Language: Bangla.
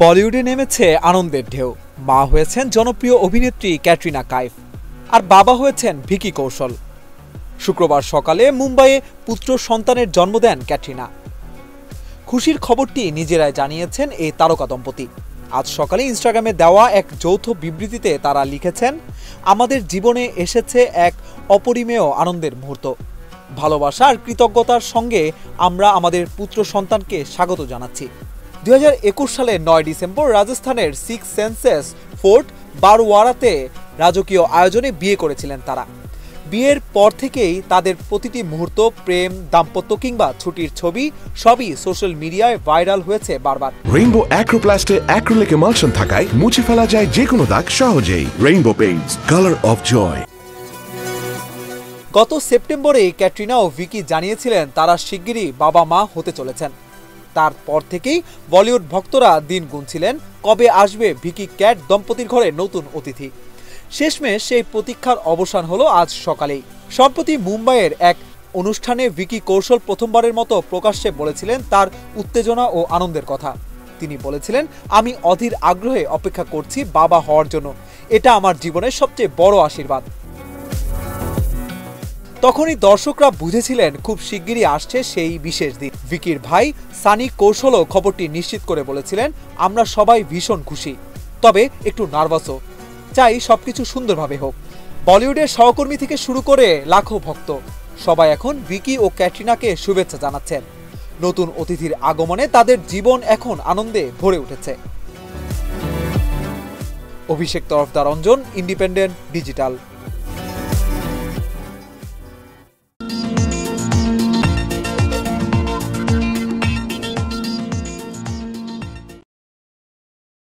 বলিউডে নেমেছে আনন্দের ঢেউ। মা হয়েছেন জনপ্রিয় অভিনেত্রী ক্যাটরিনা কাইফ, আর বাবা হয়েছেন ভিকি কৌশল। শুক্রবার সকালে মুম্বাইয়ে পুত্র সন্তানের জন্ম দেন ক্যাটরিনা। খুশির খবরটি নিজেরাই জানিয়েছেন এই তারকা দম্পতি। আজ সকালে ইনস্টাগ্রামে দেওয়া এক যৌথ বিবৃতিতে তারা লিখেছেন, আমাদের জীবনে এসেছে এক অপরিমেয় আনন্দের মুহূর্ত। ভালোবাসা আর কৃতজ্ঞতার সঙ্গে আমরা আমাদের পুত্র সন্তানকে স্বাগত জানাচ্ছি। 2021 সালের 9 ডিসেম্বর রাজস্থানের সিক্স সেন্সেস ফোর্ট বারওয়ারাতে রাজকীয় আয়োজনে বিয়ে করেছিলেন তারা। বিয়ের পর থেকেই তাদের প্রতিটি মুহূর্ত, প্রেম, দাম্পত্য কিংবা ছুটির ছবি সবই সোশ্যাল মিডিয়ায় ভাইরাল হয়েছে বারবার। রেইনবো অ্যাক্রোপ্লাস্টে অ্যাক্রিলিক এমালশন থাকায় মুছে ফেলা যায় যে কোনো দাগ সহজেই। Rainbow paints, colour of joy. গত সেপ্টেম্বরে ক্যাটরিনা ও ভিকি জানিয়েছিলেন তারা শিগগিরই বাবা মা হতে চলেছেন। তারপর থেকেই বলিউড ভক্তরা দিন গুনছিলেন কবে আসবে ভিকি ক্যাট দম্পতির ঘরে নতুন অতিথি। শেষমেশ সেই প্রতীক্ষার অবসান হলো আজ সকালেই। সম্প্রতি মুম্বাইয়ের এক অনুষ্ঠানে ভিকি কৌশল প্রথমবারের মতো প্রকাশ্যে বলেছিলেন তার উত্তেজনা ও আনন্দের কথা। তিনি বলেছিলেন, আমি অধীর আগ্রহে অপেক্ষা করছি বাবা হওয়ার জন্য। এটা আমার জীবনের সবচেয়ে বড় আশীর্বাদ। তখনই দর্শকরা বুঝেছিলেন খুব শিগগিরই আসছে সেই বিশেষ দিন। ভিকির ভাই সানি কৌশলও খবরটি নিশ্চিত করে বলেছিলেন, আমরা সবাই ভীষণ খুশি, তবে একটু নার্ভাসও। চাই সবকিছু সুন্দরভাবে হোক। বলিউডের সহকর্মী থেকে শুরু করে লাখো ভক্ত সবাই এখন ভিকি ও ক্যাটরিনাকে শুভেচ্ছা জানাচ্ছেন। নতুন অতিথির আগমনে তাদের জীবন এখন আনন্দে ভরে উঠেছে। অভিষেক তরফদার, রঞ্জন, ইন্ডিপেন্ডেন্ট ডিজিটাল।